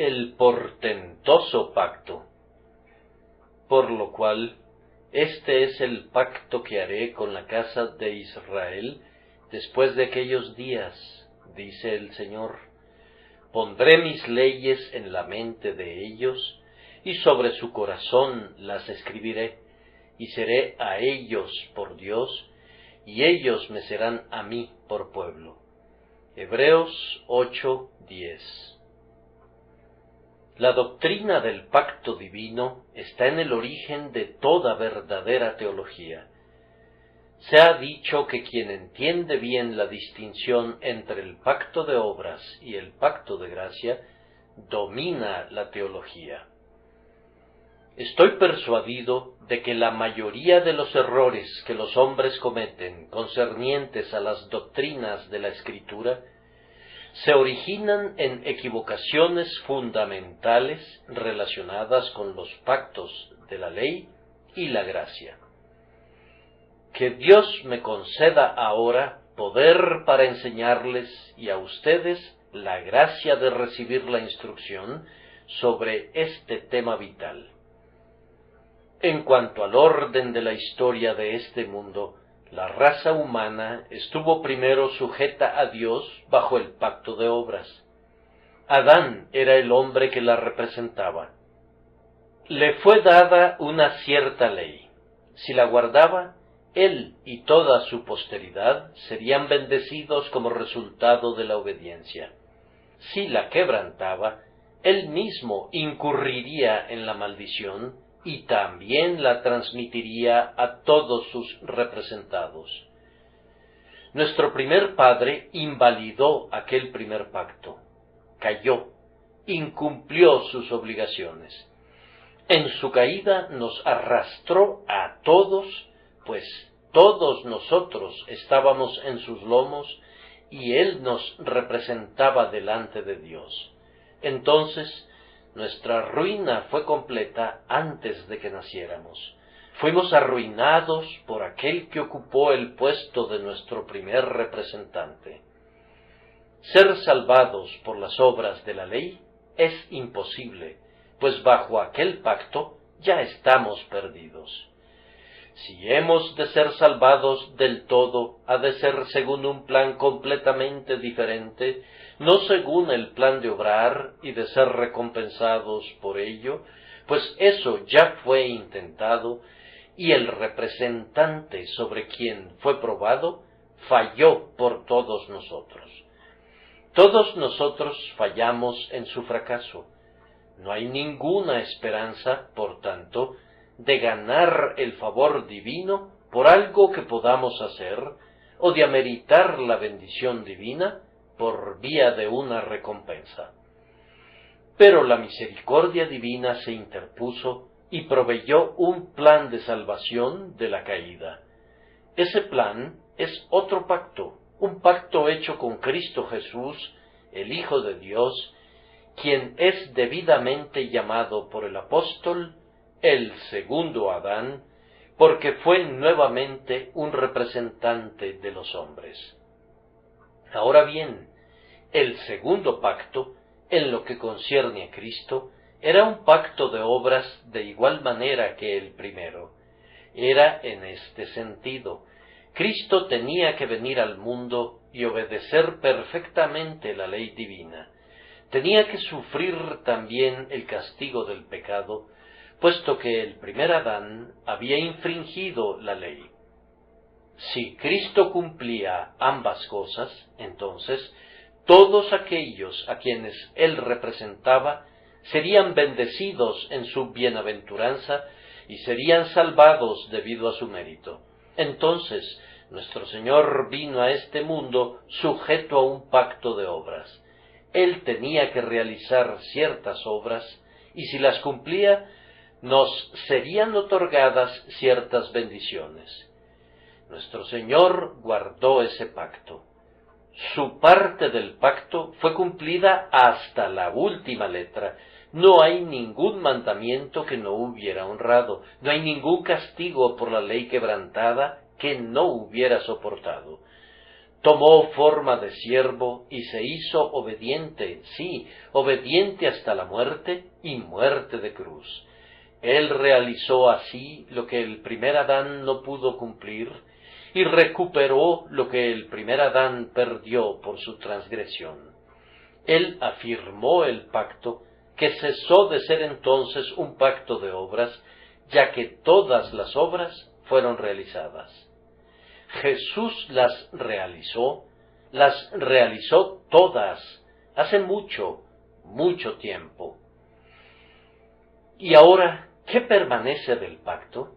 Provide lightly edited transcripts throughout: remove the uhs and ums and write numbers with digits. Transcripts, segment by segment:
El portentoso pacto. Por lo cual, este es el pacto que haré con la casa de Israel después de aquellos días, dice el Señor. Pondré mis leyes en la mente de ellos, y sobre su corazón las escribiré, y seré a ellos por Dios, y ellos me serán a mí por pueblo. Hebreos 8:10. La doctrina del pacto divino está en el origen de toda verdadera teología. Se ha dicho que quien entiende bien la distinción entre el pacto de obras y el pacto de gracia, domina la teología. Estoy persuadido de que la mayoría de los errores que los hombres cometen concernientes a las doctrinas de la Escritura se originan en equivocaciones fundamentales relacionadas con los pactos de la ley y la gracia. Que Dios me conceda ahora poder para enseñarles y a ustedes la gracia de recibir la instrucción sobre este tema vital. En cuanto al orden de la historia de este mundo, la raza humana estuvo primero sujeta a Dios bajo el pacto de obras. Adán era el hombre que la representaba. Le fue dada una cierta ley. Si la guardaba, él y toda su posteridad serían bendecidos como resultado de la obediencia. Si la quebrantaba, él mismo incurriría en la maldición y también la transmitiría a todos sus representados. Nuestro primer padre invalidó aquel primer pacto, cayó, incumplió sus obligaciones. En su caída nos arrastró a todos, pues todos nosotros estábamos en sus lomos y él nos representaba delante de Dios. Entonces, nuestra ruina fue completa antes de que naciéramos. Fuimos arruinados por aquel que ocupó el puesto de nuestro primer representante. Ser salvados por las obras de la ley es imposible, pues bajo aquel pacto ya estamos perdidos. Si hemos de ser salvados del todo, ha de ser según un plan completamente diferente, no según el plan de obrar y de ser recompensados por ello, pues eso ya fue intentado, y el representante sobre quien fue probado falló por todos nosotros. Todos nosotros fallamos en su fracaso. No hay ninguna esperanza, por tanto, de ganar el favor divino por algo que podamos hacer, o de ameritar la bendición divina por vía de una recompensa. Pero la misericordia divina se interpuso y proveyó un plan de salvación de la caída. Ese plan es otro pacto, un pacto hecho con Cristo Jesús, el Hijo de Dios, quien es debidamente llamado por el apóstol el segundo Adán, porque fue nuevamente un representante de los hombres. Ahora bien, el segundo pacto, en lo que concierne a Cristo, era un pacto de obras de igual manera que el primero. Era en este sentido: Cristo tenía que venir al mundo y obedecer perfectamente la ley divina. Tenía que sufrir también el castigo del pecado, puesto que el primer Adán había infringido la ley. Si Cristo cumplía ambas cosas, entonces todos aquellos a quienes él representaba serían bendecidos en su bienaventuranza y serían salvados debido a su mérito. Entonces, nuestro Señor vino a este mundo sujeto a un pacto de obras. Él tenía que realizar ciertas obras, y si las cumplía, nos serían otorgadas ciertas bendiciones. Nuestro Señor guardó ese pacto. Su parte del pacto fue cumplida hasta la última letra. No hay ningún mandamiento que no hubiera honrado, no hay ningún castigo por la ley quebrantada que no hubiera soportado. tomó forma de siervo y se hizo obediente, sí, obediente hasta la muerte y muerte de cruz. Él realizó así lo que el primer Adán no pudo cumplir y recuperó lo que el primer Adán perdió por su transgresión. Él afirmó el pacto, que cesó de ser entonces un pacto de obras, ya que todas las obras fueron realizadas. Jesús las realizó todas, hace mucho, mucho tiempo. Y ahora, ¿qué permanece del pacto?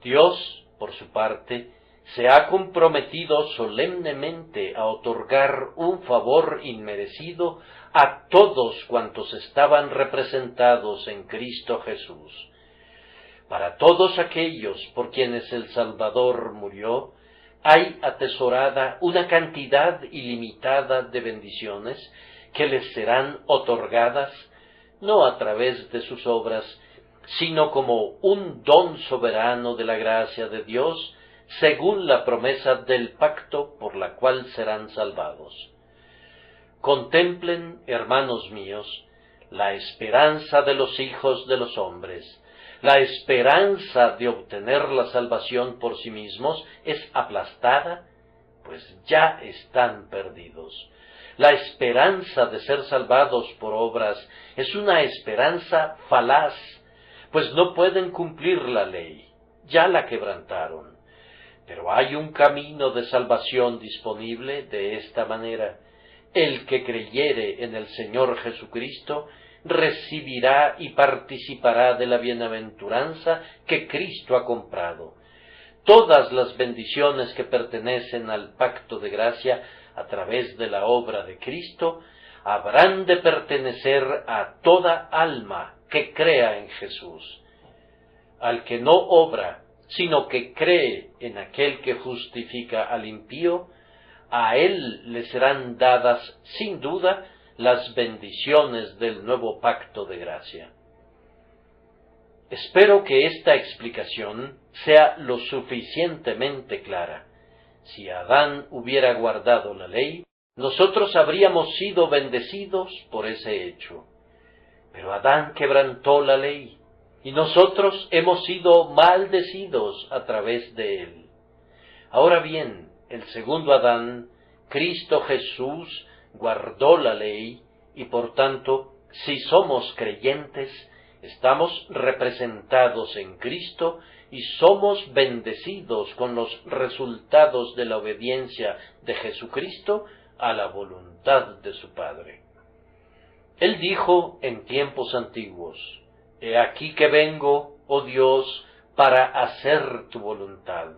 Dios, por su parte, se ha comprometido solemnemente a otorgar un favor inmerecido a todos cuantos estaban representados en Cristo Jesús. Para todos aquellos por quienes el Salvador murió, hay atesorada una cantidad ilimitada de bendiciones que les serán otorgadas, no a través de sus obras, sino como un don soberano de la gracia de Dios, según la promesa del pacto por la cual serán salvados. Contemplen, hermanos míos, la esperanza de los hijos de los hombres. La esperanza de obtener la salvación por sí mismos es aplastada, pues ya están perdidos. La esperanza de ser salvados por obras es una esperanza falaz, pues no pueden cumplir la ley, ya la quebrantaron. Pero hay un camino de salvación disponible de esta manera. El que creyere en el Señor Jesucristo recibirá y participará de la bienaventuranza que Cristo ha comprado. Todas las bendiciones que pertenecen al pacto de gracia a través de la obra de Cristo habrán de pertenecer a toda alma que crea en Jesús. Al que no obra, sino que cree en aquel que justifica al impío, a él le serán dadas, sin duda, las bendiciones del nuevo pacto de gracia. Espero que esta explicación sea lo suficientemente clara. Si Adán hubiera guardado la ley, nosotros habríamos sido bendecidos por ese hecho. Pero Adán quebrantó la ley, y nosotros hemos sido maldecidos a través de él. Ahora bien, el segundo Adán, Cristo Jesús, guardó la ley, y por tanto, si somos creyentes, estamos representados en Cristo y somos bendecidos con los resultados de la obediencia de Jesucristo a la voluntad de su Padre. Él dijo en tiempos antiguos: «He aquí que vengo, oh Dios, para hacer tu voluntad.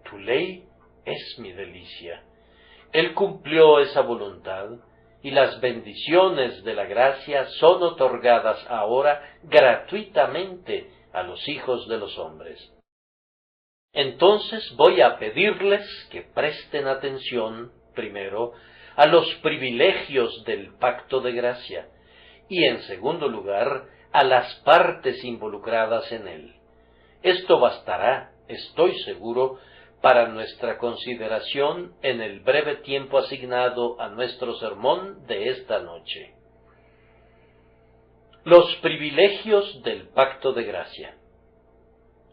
Tu ley es mi delicia». Él cumplió esa voluntad, y las bendiciones de la gracia son otorgadas ahora gratuitamente a los hijos de los hombres. Entonces voy a pedirles que presten atención, primero, a los privilegios del pacto de gracia, y en segundo lugar, a las partes involucradas en él. Esto bastará, estoy seguro, para nuestra consideración en el breve tiempo asignado a nuestro sermón de esta noche. Los privilegios del pacto de gracia.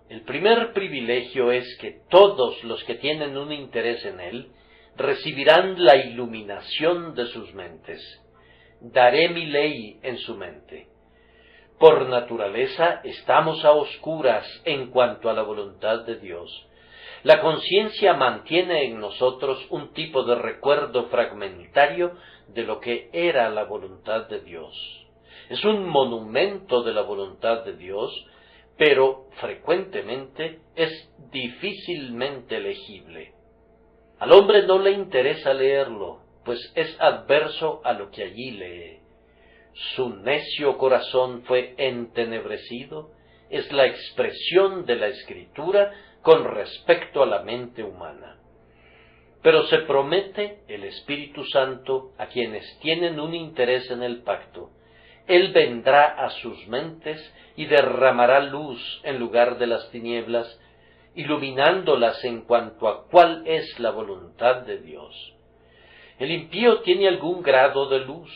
El primer privilegio es que todos los que tienen un interés en él recibirán la iluminación de sus mentes. Daré mi ley en su mente. Por naturaleza estamos a oscuras en cuanto a la voluntad de Dios. La conciencia mantiene en nosotros un tipo de recuerdo fragmentario de lo que era la voluntad de Dios. Es un monumento de la voluntad de Dios, pero frecuentemente es difícilmente legible. Al hombre no le interesa leerlo, pues es adverso a lo que allí lee. Su necio corazón fue entenebrecido, es la expresión de la Escritura con respecto a la mente humana. Pero se promete el Espíritu Santo a quienes tienen un interés en el pacto. Él vendrá a sus mentes y derramará luz en lugar de las tinieblas, iluminándolas en cuanto a cuál es la voluntad de Dios. El impío tiene algún grado de luz,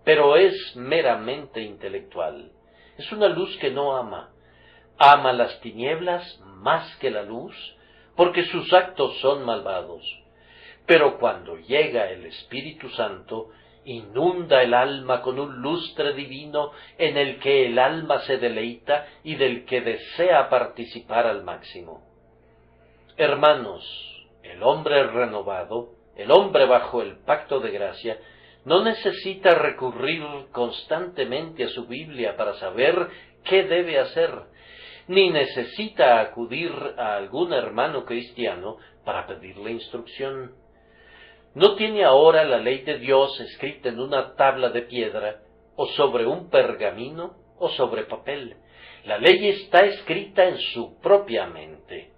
pero es meramente intelectual. Es una luz que no ama. Ama las tinieblas más que la luz, porque sus actos son malvados. Pero cuando llega el Espíritu Santo, inunda el alma con un lustre divino en el que el alma se deleita y del que desea participar al máximo. Hermanos, el hombre renovado, el hombre bajo el pacto de gracia, no necesita recurrir constantemente a su Biblia para saber qué debe hacer, ni necesita acudir a algún hermano cristiano para pedirle instrucción. No tiene ahora la ley de Dios escrita en una tabla de piedra, o sobre un pergamino, o sobre papel. La ley está escrita en su propia mente.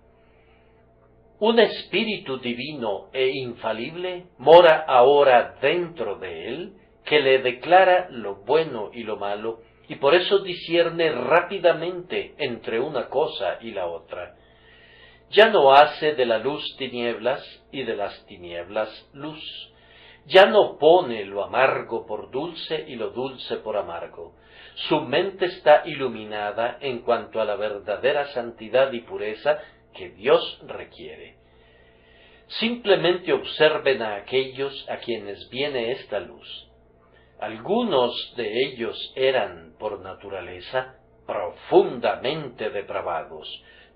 Un espíritu divino e infalible mora ahora dentro de él, que le declara lo bueno y lo malo, y por eso discierne rápidamente entre una cosa y la otra. Ya no hace de la luz tinieblas y de las tinieblas luz. Ya no pone lo amargo por dulce y lo dulce por amargo. Su mente está iluminada en cuanto a la verdadera santidad y pureza que Dios requiere. Simplemente observen a aquellos a quienes viene esta luz. Algunos de ellos eran, por naturaleza, profundamente depravados.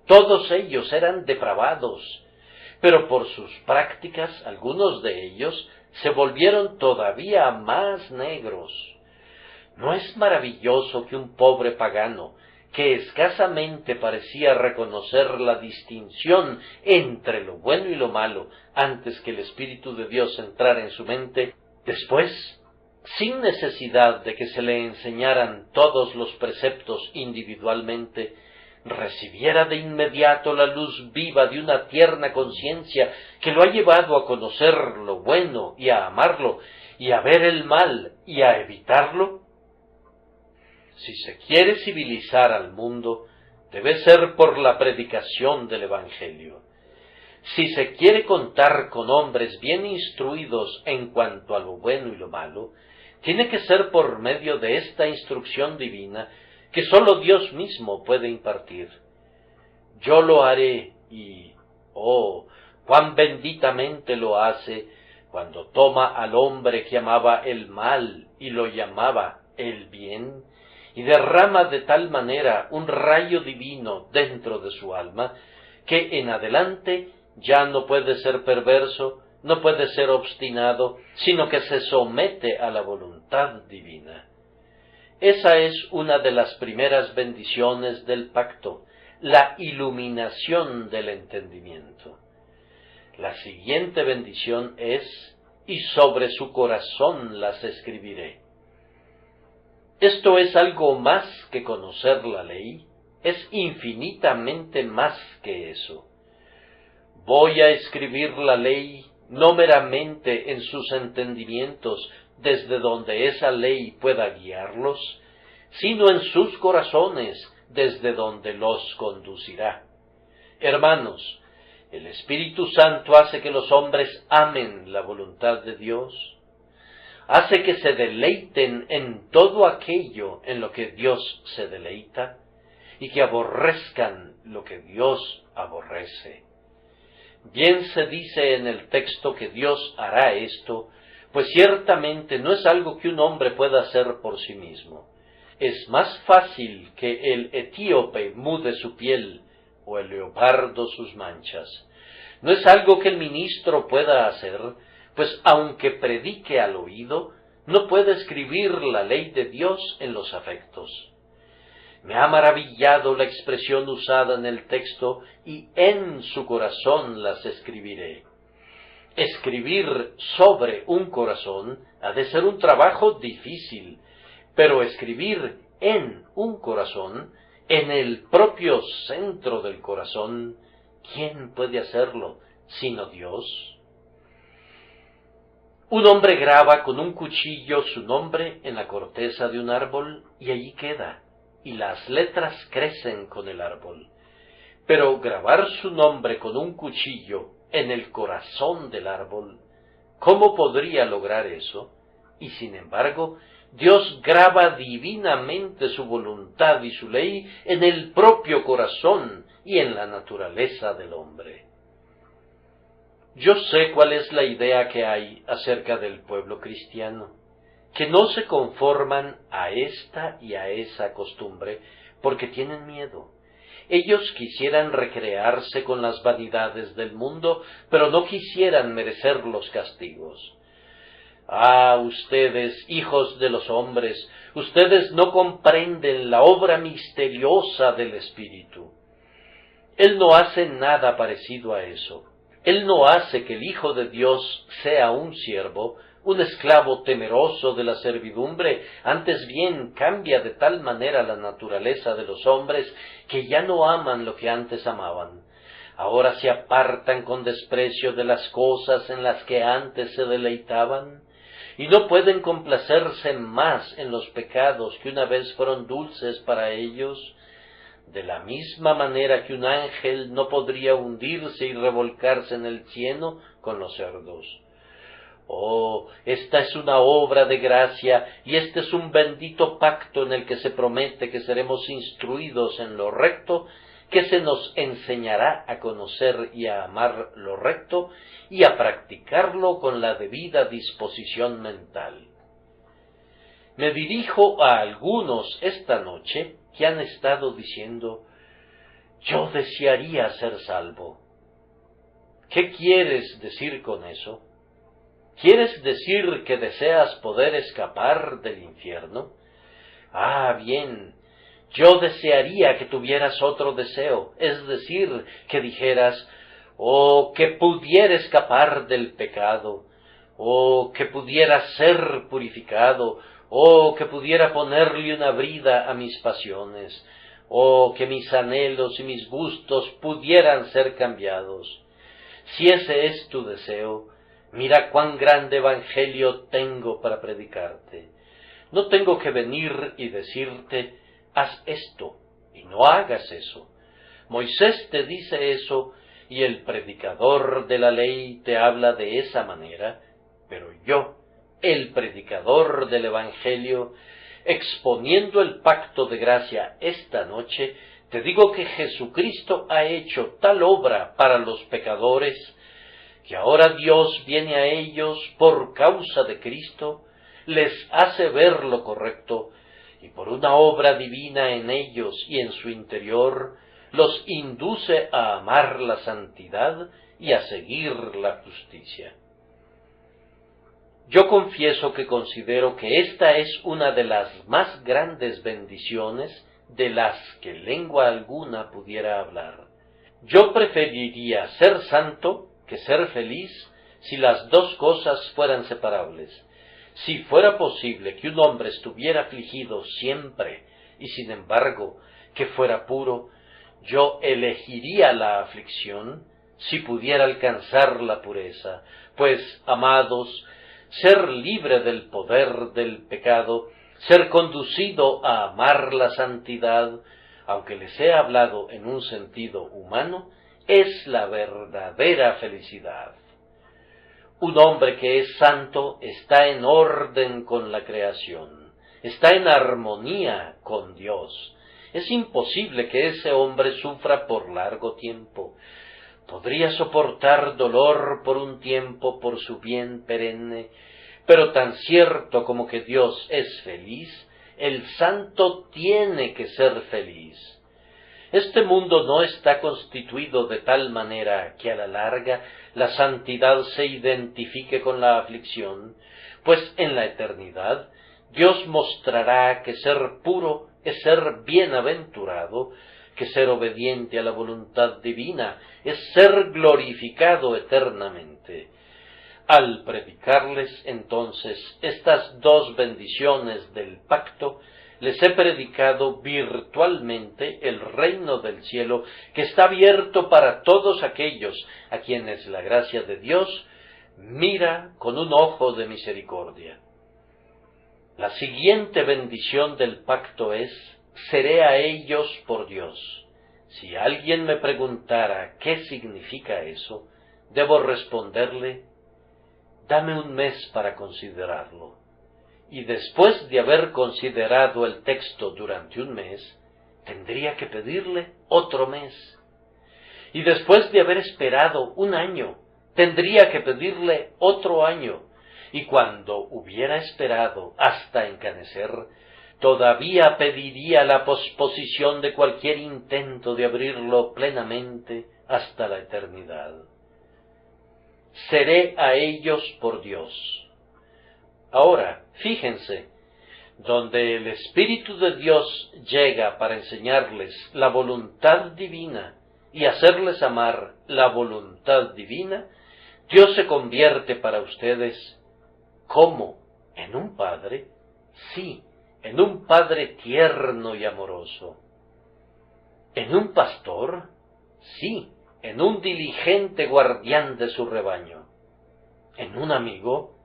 Todos ellos eran depravados, pero por sus prácticas algunos de ellos se volvieron todavía más negros. ¿No es maravilloso que un pobre pagano, que escasamente parecía reconocer la distinción entre lo bueno y lo malo antes que el Espíritu de Dios entrara en su mente, después, sin necesidad de que se le enseñaran todos los preceptos individualmente, recibiera de inmediato la luz viva de una tierna conciencia que lo ha llevado a conocer lo bueno y a amarlo, y a ver el mal y a evitarlo? Si se quiere civilizar al mundo, debe ser por la predicación del Evangelio. Si se quiere contar con hombres bien instruidos en cuanto a lo bueno y lo malo, tiene que ser por medio de esta instrucción divina que sólo Dios mismo puede impartir. Yo lo haré y, oh, cuán benditamente lo hace cuando toma al hombre que amaba el mal y lo llamaba el bien, y derrama de tal manera un rayo divino dentro de su alma, que en adelante ya no puede ser perverso, no puede ser obstinado, sino que se somete a la voluntad divina. Esa es una de las primeras bendiciones del pacto, la iluminación del entendimiento. La siguiente bendición es, y sobre su corazón las escribiré. Esto es algo más que conocer la ley, es infinitamente más que eso. Voy a escribir la ley no meramente en sus entendimientos, desde donde esa ley pueda guiarlos, sino en sus corazones, desde donde los conducirá. Hermanos, el Espíritu Santo hace que los hombres amen la voluntad de Dios, hace que se deleiten en todo aquello en lo que Dios se deleita, y que aborrezcan lo que Dios aborrece. Bien se dice en el texto que Dios hará esto, pues ciertamente no es algo que un hombre pueda hacer por sí mismo. Es más fácil que el etíope mude su piel o el leopardo sus manchas. No es algo que el ministro pueda hacer, pues aunque predique al oído, no puede escribir la ley de Dios en los afectos. Me ha maravillado la expresión usada en el texto, y en su corazón las escribiré. Escribir sobre un corazón ha de ser un trabajo difícil, pero escribir en un corazón, en el propio centro del corazón, ¿quién puede hacerlo sino Dios? Un hombre graba con un cuchillo su nombre en la corteza de un árbol y allí queda, y las letras crecen con el árbol. Pero grabar su nombre con un cuchillo en el corazón del árbol ¿Cómo podría lograr eso? Y sin embargo, Dios graba divinamente su voluntad y su ley en el propio corazón y en la naturaleza del hombre. Yo sé cuál es la idea que hay acerca del pueblo cristiano, que no se conforman a esta y a esa costumbre porque tienen miedo. Ellos quisieran recrearse con las vanidades del mundo, pero no quisieran merecer los castigos. Ah, ustedes, hijos de los hombres, ustedes no comprenden la obra misteriosa del Espíritu. Él no hace nada parecido a eso. Él no hace que el Hijo de Dios sea un siervo, un esclavo temeroso de la servidumbre, antes bien cambia de tal manera la naturaleza de los hombres que ya no aman lo que antes amaban. Ahora se apartan con desprecio de las cosas en las que antes se deleitaban, y no pueden complacerse más en los pecados que una vez fueron dulces para ellos, de la misma manera que un ángel no podría hundirse y revolcarse en el cieno con los cerdos. Oh, esta es una obra de gracia, y este es un bendito pacto en el que se promete que seremos instruidos en lo recto, que se nos enseñará a conocer y a amar lo recto, y a practicarlo con la debida disposición mental. Me dirijo a algunos esta noche que han estado diciendo: yo desearía ser salvo. ¿Qué quieres decir con eso? ¿Quieres decir que deseas poder escapar del infierno? Ah, bien, yo desearía que tuvieras otro deseo, es decir, que dijeras: oh, que pudiera escapar del pecado, oh, que pudiera ser purificado, oh, que pudiera ponerle una brida a mis pasiones, oh, que mis anhelos y mis gustos pudieran ser cambiados. Si ese es tu deseo, mira cuán grande evangelio tengo para predicarte. No tengo que venir y decirte: haz esto, y no hagas eso. Moisés te dice eso, y el predicador de la ley te habla de esa manera, pero yo, el predicador del evangelio, exponiendo el pacto de gracia esta noche, te digo que Jesucristo ha hecho tal obra para los pecadores, que ahora Dios viene a ellos por causa de Cristo, les hace ver lo correcto, y por una obra divina en ellos y en su interior, los induce a amar la santidad y a seguir la justicia. Yo confieso que considero que esta es una de las más grandes bendiciones de las que lengua alguna pudiera hablar. Yo preferiría ser santo que ser feliz si las dos cosas fueran separables. Si fuera posible que un hombre estuviera afligido siempre y sin embargo que fuera puro, yo elegiría la aflicción si pudiera alcanzar la pureza, pues, amados, ser libre del poder del pecado, ser conducido a amar la santidad, aunque les he hablado en un sentido humano, es la verdadera felicidad. Un hombre que es santo está en orden con la creación, está en armonía con Dios. Es imposible que ese hombre sufra por largo tiempo. Podría soportar dolor por un tiempo por su bien perenne, pero tan cierto como que Dios es feliz, el santo tiene que ser feliz. Este mundo no está constituido de tal manera que a la larga la santidad se identifique con la aflicción, pues en la eternidad Dios mostrará que ser puro es ser bienaventurado, que ser obediente a la voluntad divina es ser glorificado eternamente. Al predicarles entonces estas dos bendiciones del pacto, les he predicado virtualmente el reino del cielo que está abierto para todos aquellos a quienes la gracia de Dios mira con un ojo de misericordia. La siguiente bendición del pacto es: seré a ellos por Dios. Si alguien me preguntara qué significa eso, debo responderle: dame un mes para considerarlo. Y después de haber considerado el texto durante un mes, tendría que pedirle otro mes. Y después de haber esperado un año, tendría que pedirle otro año. Y cuando hubiera esperado hasta encanecer, todavía pediría la posposición de cualquier intento de abrirlo plenamente hasta la eternidad. Seré a ellos por Dios. Ahora, fíjense, donde el Espíritu de Dios llega para enseñarles la voluntad divina y hacerles amar la voluntad divina, Dios se convierte para ustedes, ¿cómo? ¿En un Padre? Sí, en un Padre tierno y amoroso. ¿En un pastor? Sí, en un diligente guardián de su rebaño. ¿En un amigo?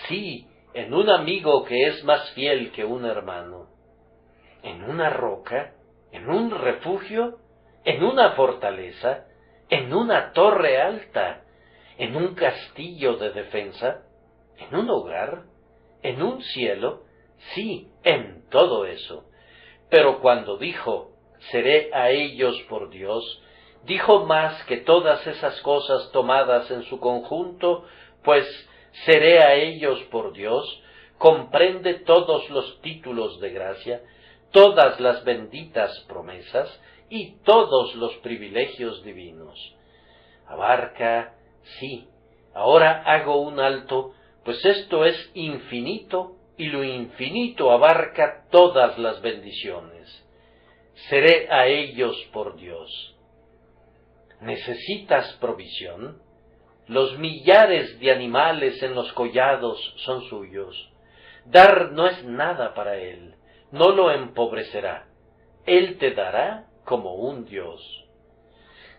Sí, en un amigo que es más fiel que un hermano. ¿En una roca? ¿En un refugio? ¿En una fortaleza? ¿En una torre alta? ¿En un castillo de defensa? ¿En un hogar? ¿En un cielo? Sí, en todo eso. Pero cuando dijo, seré a ellos por Dios, dijo más que todas esas cosas tomadas en su conjunto, pues seré a ellos por Dios, comprende todos los títulos de gracia, todas las benditas promesas y todos los privilegios divinos. Abarca, sí, ahora hago un alto, pues esto es infinito y lo infinito abarca todas las bendiciones. Seré a ellos por Dios. ¿Necesitas provisión? Los millares de animales en los collados son suyos. Dar no es nada para él, no lo empobrecerá. Él te dará como un Dios.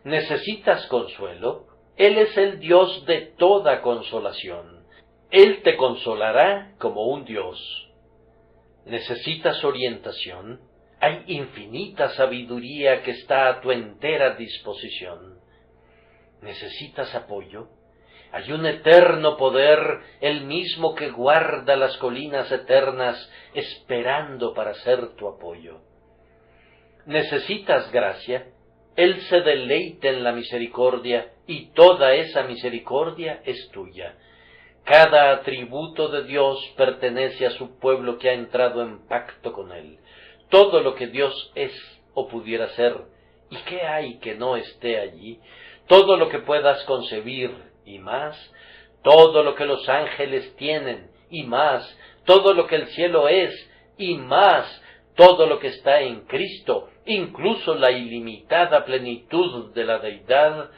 ¿Necesitas consuelo? Él es el Dios de toda consolación. Él te consolará como un Dios. ¿Necesitas orientación? Hay infinita sabiduría que está a tu entera disposición. ¿Necesitas apoyo? Hay un eterno poder, el mismo que guarda las colinas eternas, esperando para ser tu apoyo. ¿Necesitas gracia? Él se deleita en la misericordia, y toda esa misericordia es tuya. Cada atributo de Dios pertenece a su pueblo que ha entrado en pacto con Él. Todo lo que Dios es o pudiera ser, ¿y qué hay que no esté allí? Todo lo que puedas concebir y más, todo lo que los ángeles tienen y más, todo lo que el cielo es y más, todo lo que está en Cristo, incluso la ilimitada plenitud de la deidad,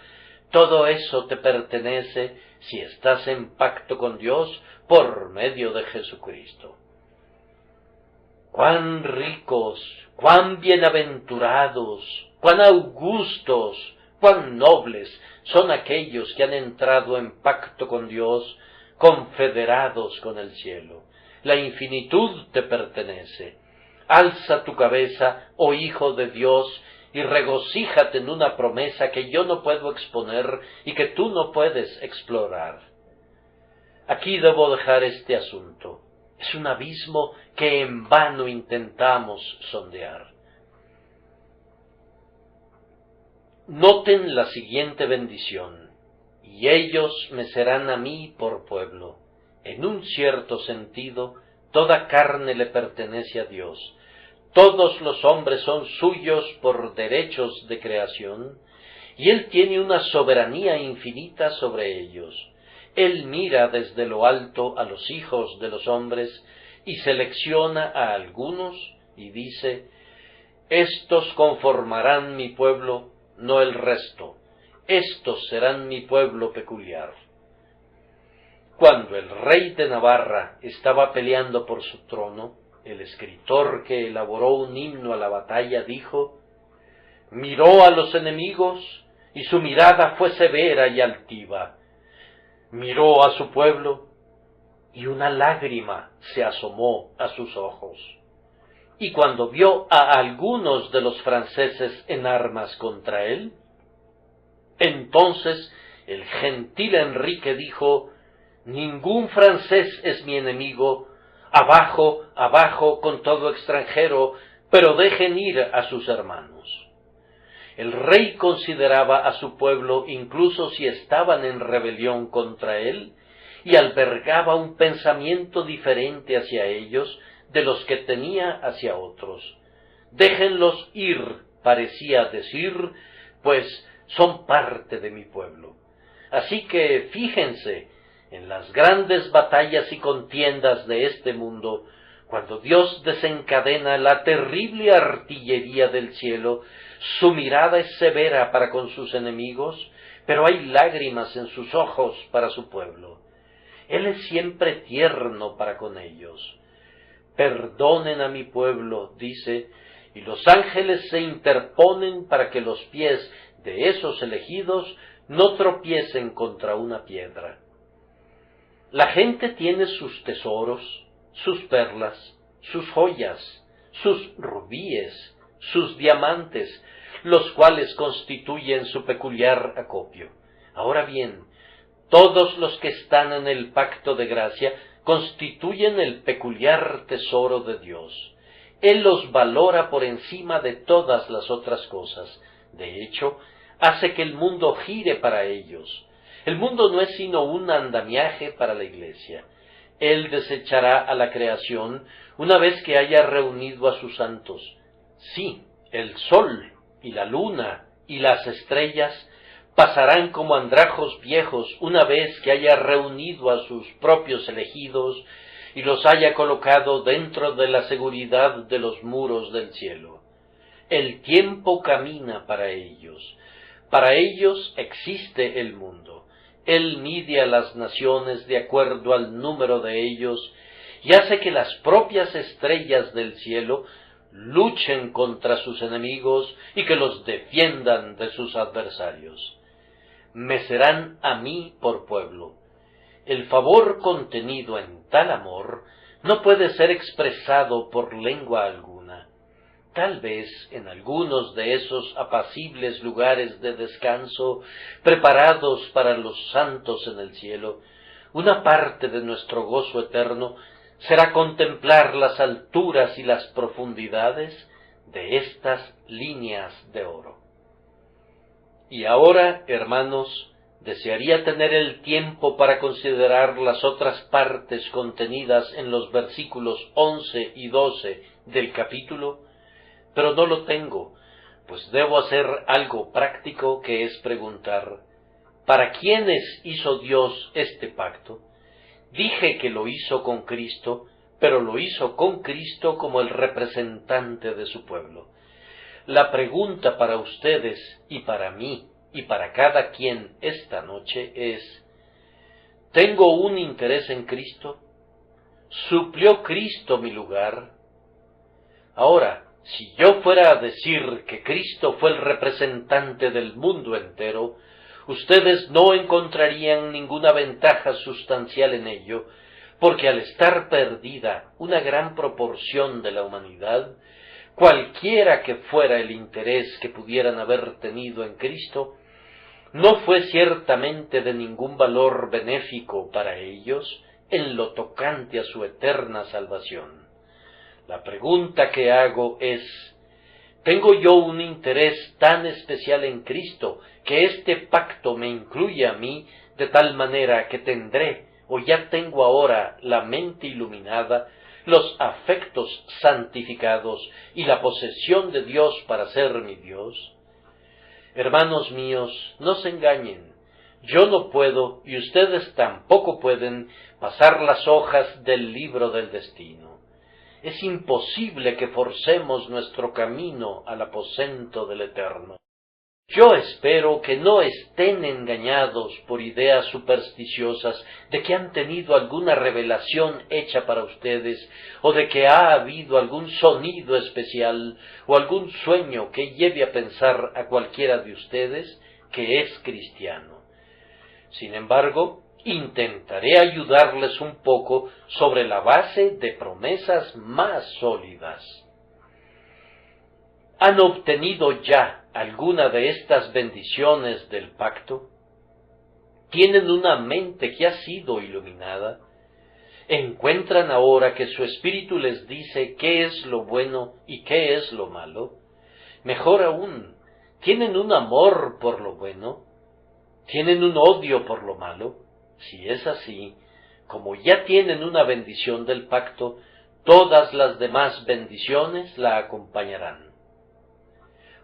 todo eso te pertenece si estás en pacto con Dios por medio de Jesucristo. ¡Cuán ricos, cuán bienaventurados, cuán augustos, cuán nobles son aquellos que han entrado en pacto con Dios, confederados con el cielo! La infinitud te pertenece. Alza tu cabeza, oh Hijo de Dios, y regocíjate en una promesa que yo no puedo exponer y que tú no puedes explorar. Aquí debo dejar este asunto. Es un abismo que en vano intentamos sondear. Noten la siguiente bendición: y ellos me serán a mí por pueblo. En un cierto sentido, toda carne le pertenece a Dios. Todos los hombres son suyos por derechos de creación, y Él tiene una soberanía infinita sobre ellos. Él mira desde lo alto a los hijos de los hombres y selecciona a algunos y dice: estos conformarán mi pueblo, no el resto. Estos serán mi pueblo peculiar. Cuando el rey de Navarra estaba peleando por su trono, el escritor que elaboró un himno a la batalla dijo: miró a los enemigos y su mirada fue severa y altiva. Miró a su pueblo y una lágrima se asomó a sus ojos. Y cuando vio a algunos de los franceses en armas contra él, entonces el gentil Enrique dijo: Ningún francés es mi enemigo. Abajo, abajo con todo extranjero, pero dejen ir a sus hermanos. El rey consideraba a su pueblo incluso si estaban en rebelión contra él, y albergaba un pensamiento diferente hacia ellos de los que tenía hacia otros. Déjenlos ir, parecía decir, pues son parte de mi pueblo. Así que fíjense en las grandes batallas y contiendas de este mundo, cuando Dios desencadena la terrible artillería del cielo, su mirada es severa para con sus enemigos, pero hay lágrimas en sus ojos para su pueblo. Él es siempre tierno para con ellos. Perdonen a mi pueblo, dice, y los ángeles se interponen para que los pies de esos elegidos no tropiecen contra una piedra. La gente tiene sus tesoros, sus perlas, sus joyas, sus rubíes, sus diamantes, los cuales constituyen su peculiar acopio. Ahora bien, todos los que están en el pacto de gracia constituyen el peculiar tesoro de Dios. Él los valora por encima de todas las otras cosas. De hecho, hace que el mundo gire para ellos. El mundo no es sino un andamiaje para la Iglesia. Él desechará a la creación una vez que haya reunido a sus santos. Sí, el sol y la luna y las estrellas pasarán como andrajos viejos una vez que haya reunido a sus propios elegidos y los haya colocado dentro de la seguridad de los muros del cielo. El tiempo camina para ellos. Para ellos existe el mundo. Él mide a las naciones de acuerdo al número de ellos y hace que las propias estrellas del cielo luchen contra sus enemigos y que los defiendan de sus adversarios. Me serán a mí por pueblo. El favor contenido en tal amor no puede ser expresado por lengua alguna. Tal vez en algunos de esos apacibles lugares de descanso preparados para los santos en el cielo, una parte de nuestro gozo eterno será contemplar las alturas y las profundidades de estas líneas de oro. Y ahora, hermanos, desearía tener el tiempo para considerar las otras partes contenidas en los versículos 11 y 12 del capítulo, pero no lo tengo, pues debo hacer algo práctico, que es preguntar, ¿para quiénes hizo Dios este pacto? Dije que lo hizo con Cristo, pero lo hizo con Cristo como el representante de su pueblo. La pregunta para ustedes y para mí y para cada quien esta noche es, ¿tengo un interés en Cristo? ¿Suplió Cristo mi lugar? Ahora, si yo fuera a decir que Cristo fue el representante del mundo entero, ustedes no encontrarían ninguna ventaja sustancial en ello, porque al estar perdida una gran proporción de la humanidad, cualquiera que fuera el interés que pudieran haber tenido en Cristo, no fue ciertamente de ningún valor benéfico para ellos en lo tocante a su eterna salvación. La pregunta que hago es, ¿tengo yo un interés tan especial en Cristo que este pacto me incluye a mí de tal manera que tendré, o ya tengo ahora, la mente iluminada, los afectos santificados y la posesión de Dios para ser mi Dios? Hermanos míos, no se engañen. Yo no puedo, y ustedes tampoco pueden, pasar las hojas del libro del destino. Es imposible que forcemos nuestro camino al aposento del Eterno. Yo espero que no estén engañados por ideas supersticiosas de que han tenido alguna revelación hecha para ustedes, o de que ha habido algún sonido especial o algún sueño que lleve a pensar a cualquiera de ustedes que es cristiano. Sin embargo, intentaré ayudarles un poco sobre la base de promesas más sólidas. ¿Han obtenido ya alguna de estas bendiciones del pacto? tienen una mente que ha sido iluminada, encuentran ahora que su espíritu les dice qué es lo bueno y qué es lo malo. Mejor aún, tienen un amor por lo bueno, tienen un odio por lo malo. Si es así, como ya tienen una bendición del pacto, todas las demás bendiciones la acompañarán.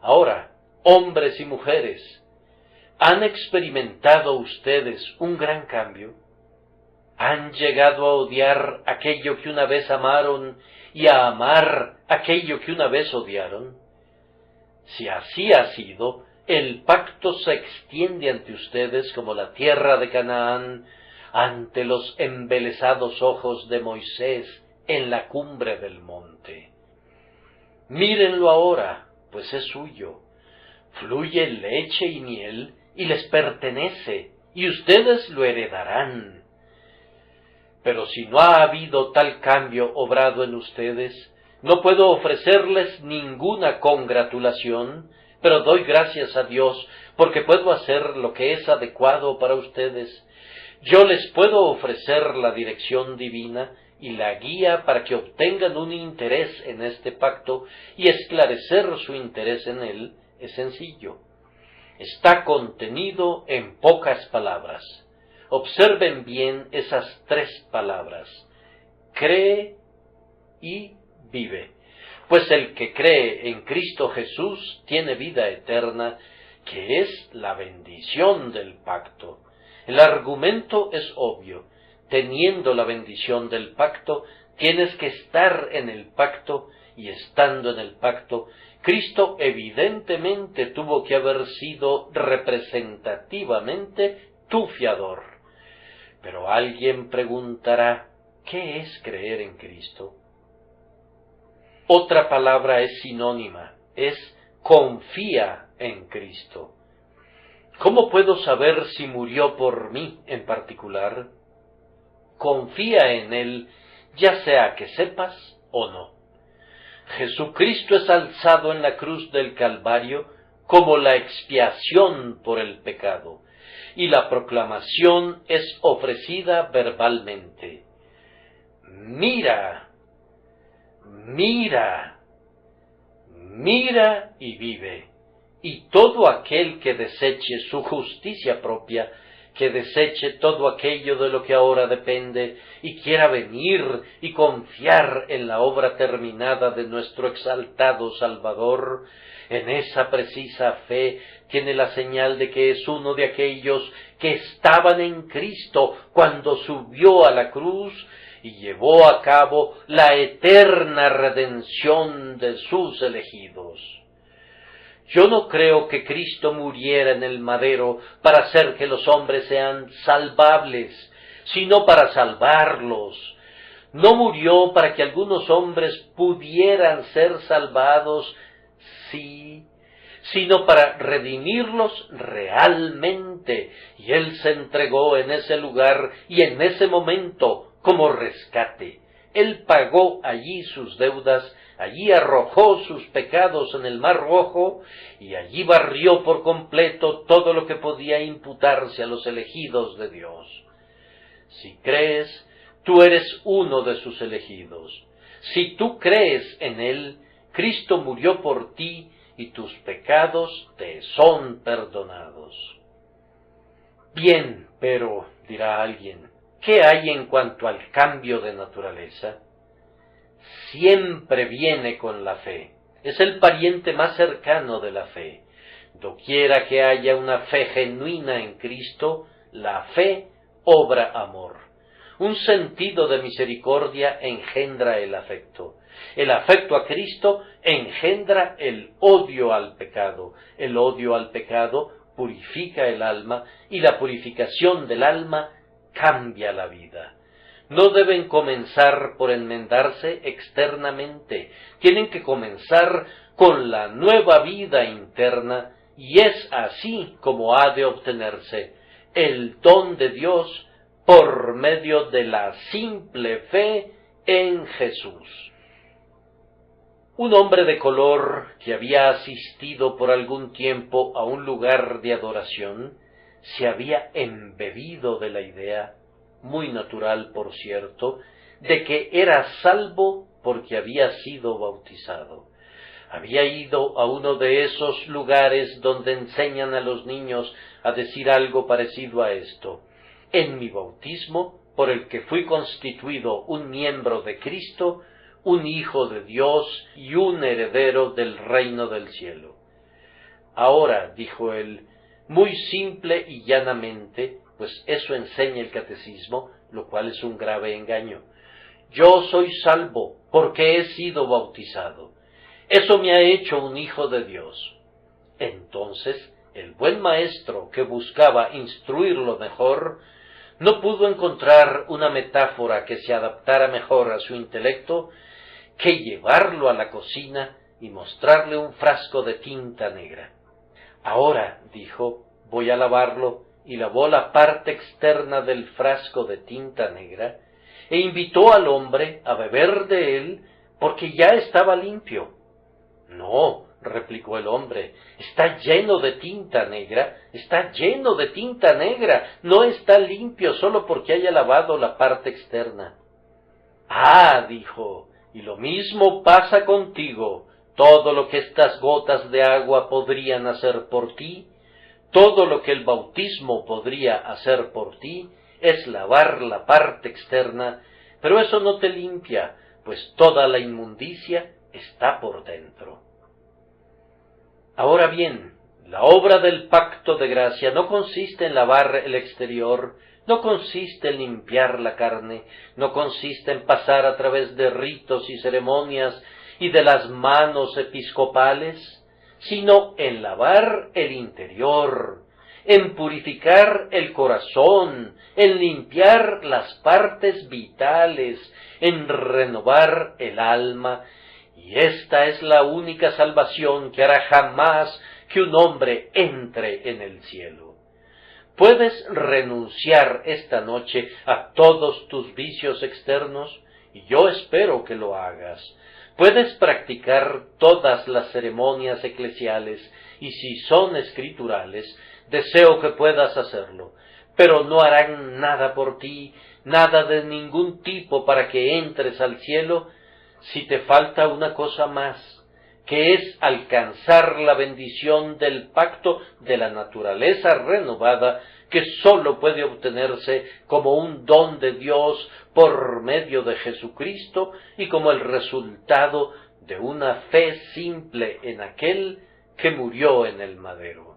Ahora, hombres y mujeres, ¿han experimentado ustedes un gran cambio? ¿Han llegado a odiar aquello que una vez amaron y a amar aquello que una vez odiaron? Si así ha sido, el pacto se extiende ante ustedes como la tierra de Canaán ante los embelesados ojos de Moisés en la cumbre del monte. Mírenlo ahora, pues es suyo. Fluye leche y miel y les pertenece, y ustedes lo heredarán. Pero si no ha habido tal cambio obrado en ustedes, no puedo ofrecerles ninguna congratulación, pero doy gracias a Dios porque puedo hacer lo que es adecuado para ustedes. Yo les puedo ofrecer la dirección divina y la guía para que obtengan un interés en este pacto, y esclarecer su interés en él es sencillo. Está contenido en pocas palabras. Observen bien esas 3 palabras: cree y vive. Pues el que cree en Cristo Jesús tiene vida eterna, que es la bendición del pacto. El argumento es obvio. Teniendo la bendición del pacto, tienes que estar en el pacto, y estando en el pacto, Cristo evidentemente tuvo que haber sido representativamente tu fiador. Pero alguien preguntará, ¿qué es creer en Cristo? Otra palabra es sinónima, es confía en Cristo. ¿Cómo puedo saber si murió por mí en particular? Confía en Él, ya sea que sepas o no. Jesucristo es alzado en la cruz del Calvario como la expiación por el pecado, y la proclamación es ofrecida verbalmente. Mira, mira, mira y vive. Y todo aquel que deseche su justicia propia, que deseche todo aquello de lo que ahora depende, y quiera venir y confiar en la obra terminada de nuestro exaltado Salvador, en esa precisa fe tiene la señal de que es uno de aquellos que estaban en Cristo cuando subió a la cruz y llevó a cabo la eterna redención de sus elegidos. Yo no creo que Cristo muriera en el madero para hacer que los hombres sean salvables, sino para salvarlos. No murió para que algunos hombres pudieran ser salvados, sí, sino para redimirlos realmente. Y Él se entregó en ese lugar y en ese momento como rescate. Él pagó allí sus deudas, allí arrojó sus pecados en el mar rojo, y allí barrió por completo todo lo que podía imputarse a los elegidos de Dios. Si crees, tú eres uno de sus elegidos. Si tú crees en Él, Cristo murió por ti y tus pecados te son perdonados. Bien, pero, dirá alguien, ¿qué hay en cuanto al cambio de naturaleza? Siempre viene con la fe. Es el pariente más cercano de la fe. Doquiera que haya una fe genuina en Cristo, la fe obra amor. Un sentido de misericordia engendra el afecto. El afecto a Cristo engendra el odio al pecado. El odio al pecado purifica el alma, y la purificación del alma cambia la vida. No deben comenzar por enmendarse externamente, tienen que comenzar con la nueva vida interna, y es así como ha de obtenerse el don de Dios por medio de la simple fe en Jesús. Un hombre de color que había asistido por algún tiempo a un lugar de adoración se había embebido de la idea, muy natural por cierto, de que era salvo porque había sido bautizado. Había ido a uno de esos lugares donde enseñan a los niños a decir algo parecido a esto: en mi bautismo, por el que fui constituido un miembro de Cristo, un hijo de Dios y un heredero del reino del cielo. Ahora, dijo él, muy simple y llanamente, pues eso enseña el catecismo, lo cual es un grave engaño: yo soy salvo porque he sido bautizado. Eso me ha hecho un hijo de Dios. Entonces, el buen maestro que buscaba instruirlo mejor, no pudo encontrar una metáfora que se adaptara mejor a su intelecto que llevarlo a la cocina y mostrarle un frasco de tinta negra. Ahora, dijo, voy a lavarlo, y lavó la parte externa del frasco de tinta negra, e invitó al hombre a beber de él, porque ya estaba limpio. No, replicó el hombre, está lleno de tinta negra, está lleno de tinta negra, no está limpio solo porque haya lavado la parte externa. Ah, dijo, y lo mismo pasa contigo. Todo lo que estas gotas de agua podrían hacer por ti, todo lo que el bautismo podría hacer por ti, es lavar la parte externa, pero eso no te limpia, pues toda la inmundicia está por dentro. Ahora bien, la obra del pacto de gracia no consiste en lavar el exterior, no consiste en limpiar la carne, no consiste en pasar a través de ritos y ceremonias y de las manos episcopales, sino en lavar el interior, en purificar el corazón, en limpiar las partes vitales, en renovar el alma, y esta es la única salvación que hará jamás que un hombre entre en el cielo. Puedes renunciar esta noche a todos tus vicios externos, y yo espero que lo hagas. Puedes practicar todas las ceremonias eclesiales, y si son escriturales, deseo que puedas hacerlo, pero no harán nada por ti, nada de ningún tipo para que entres al cielo, si te falta una cosa más, que es alcanzar la bendición del pacto de la naturaleza renovada, que sólo puede obtenerse como un don de Dios por medio de Jesucristo y como el resultado de una fe simple en aquel que murió en el madero.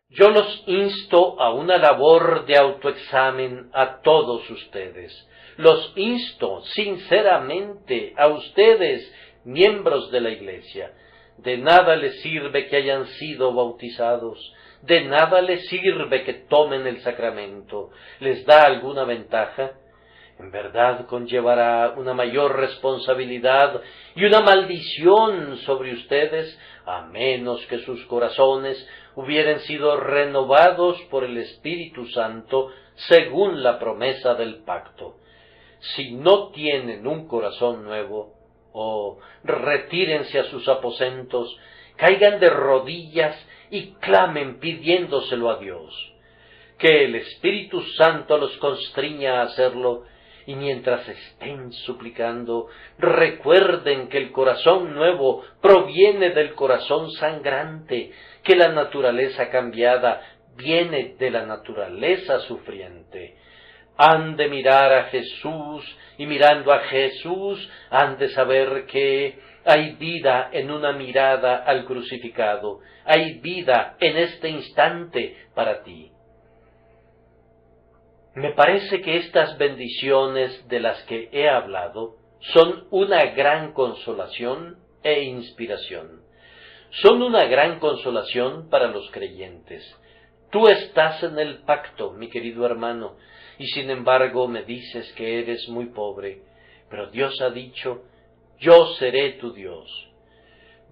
Yo los insto a una labor de autoexamen a todos ustedes. Los insto sinceramente a ustedes, miembros de la Iglesia. De nada les sirve que hayan sido bautizados, de nada les sirve que tomen el sacramento. ¿Les da alguna ventaja? En verdad conllevará una mayor responsabilidad y una maldición sobre ustedes, a menos que sus corazones hubieran sido renovados por el Espíritu Santo según la promesa del pacto. Si no tienen un corazón nuevo, retírense a sus aposentos, caigan de rodillas y clamen pidiéndoselo a Dios. Que el Espíritu Santo los constriña a hacerlo, y mientras estén suplicando, recuerden que el corazón nuevo proviene del corazón sangrante, que la naturaleza cambiada viene de la naturaleza sufriente. Han de mirar a Jesús, y mirando a Jesús han de saber que hay vida en una mirada al crucificado, hay vida en este instante para ti. Me parece que estas bendiciones de las que he hablado son una gran consolación e inspiración. Son una gran consolación para los creyentes. Tú estás en el pacto, mi querido hermano, y sin embargo me dices que eres muy pobre, pero Dios ha dicho, yo seré tu Dios.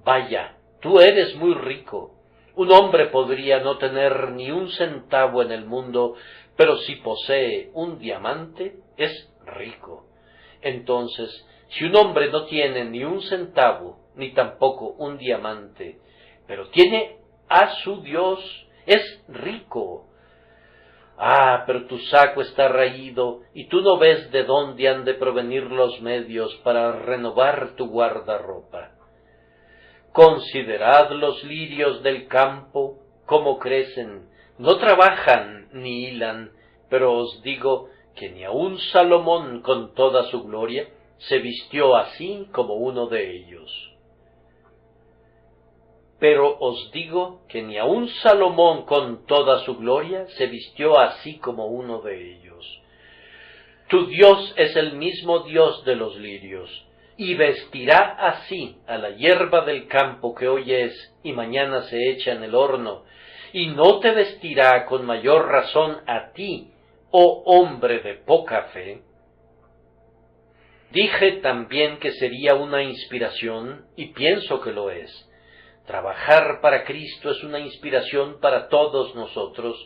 Vaya, tú eres muy rico. Un hombre podría no tener ni un centavo en el mundo, pero si posee un diamante, es rico. Entonces, si un hombre no tiene ni un centavo, ni tampoco un diamante, pero tiene a su Dios, es rico. Ah, pero tu saco está raído, y tú no ves de dónde han de provenir los medios para renovar tu guardarropa. Considerad los lirios del campo, cómo crecen, no trabajan ni hilan, pero os digo que ni aun Salomón con toda su gloria se vistió así como uno de ellos. Pero os digo que ni aun Salomón con toda su gloria se vistió así como uno de ellos. Tu Dios es el mismo Dios de los lirios, y vestirá así a la hierba del campo que hoy es y mañana se echa en el horno, y no te vestirá con mayor razón a ti, oh hombre de poca fe. Dije también que sería una inspiración, y pienso que lo es. Trabajar para Cristo es una inspiración para todos nosotros,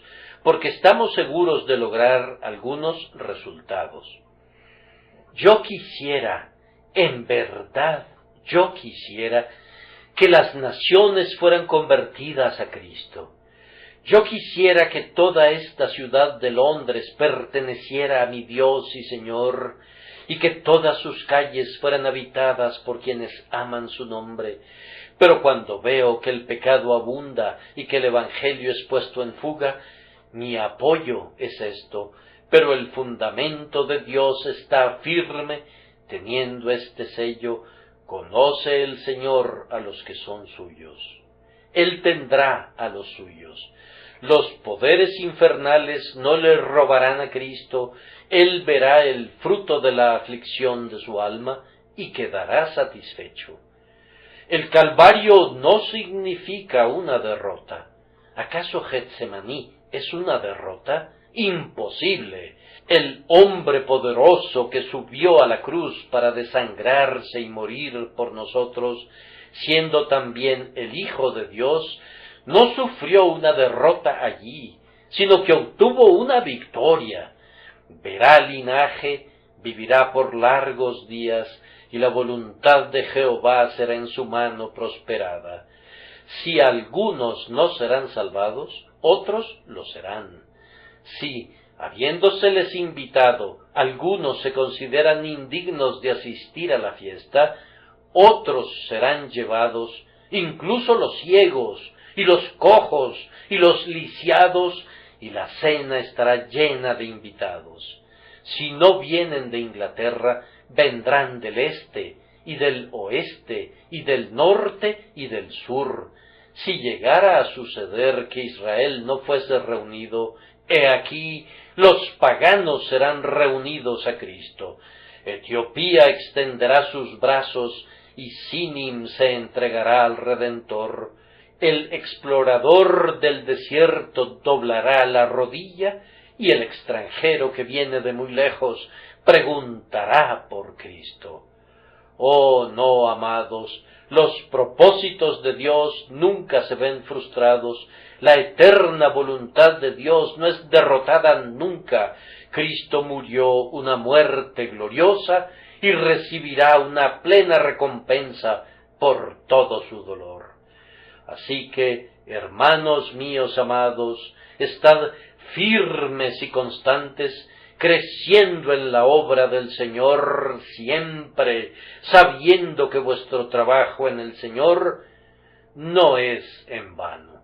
porque estamos seguros de lograr algunos resultados. Yo quisiera, en verdad, yo quisiera que las naciones fueran convertidas a Cristo. Yo quisiera que toda esta ciudad de Londres perteneciera a mi Dios y Señor, y que todas sus calles fueran habitadas por quienes aman su nombre. Pero cuando veo que el pecado abunda y que el Evangelio es puesto en fuga, mi apoyo es esto, pero el fundamento de Dios está firme, teniendo este sello: conoce el Señor a los que son suyos. Él tendrá a los suyos. Los poderes infernales no le robarán a Cristo. Él verá el fruto de la aflicción de su alma y quedará satisfecho. El Calvario no significa una derrota. ¿Acaso Getsemaní es una derrota? Imposible. El hombre poderoso que subió a la cruz para desangrarse y morir por nosotros, siendo también el Hijo de Dios, no sufrió una derrota allí, sino que obtuvo una victoria. Verá linaje, vivirá por largos días, y la voluntad de Jehová será en su mano prosperada. Si algunos no serán salvados, otros lo serán. Si, habiéndoseles invitado, algunos se consideran indignos de asistir a la fiesta, otros serán llevados, incluso los ciegos, y los cojos, y los lisiados, y la cena estará llena de invitados. Si no vienen de Inglaterra, vendrán del este, y del oeste, y del norte, y del sur. Si llegara a suceder que Israel no fuese reunido, he aquí, los paganos serán reunidos a Cristo. Etiopía extenderá sus brazos, y Sinim se entregará al Redentor. El explorador del desierto doblará la rodilla, y el extranjero que viene de muy lejos preguntará por Cristo. Oh, no, amados, los propósitos de Dios nunca se ven frustrados, la eterna voluntad de Dios no es derrotada nunca. Cristo murió una muerte gloriosa y recibirá una plena recompensa por todo su dolor. Así que, hermanos míos amados, estad firmes y constantes, creciendo en la obra del Señor siempre, sabiendo que vuestro trabajo en el Señor no es en vano.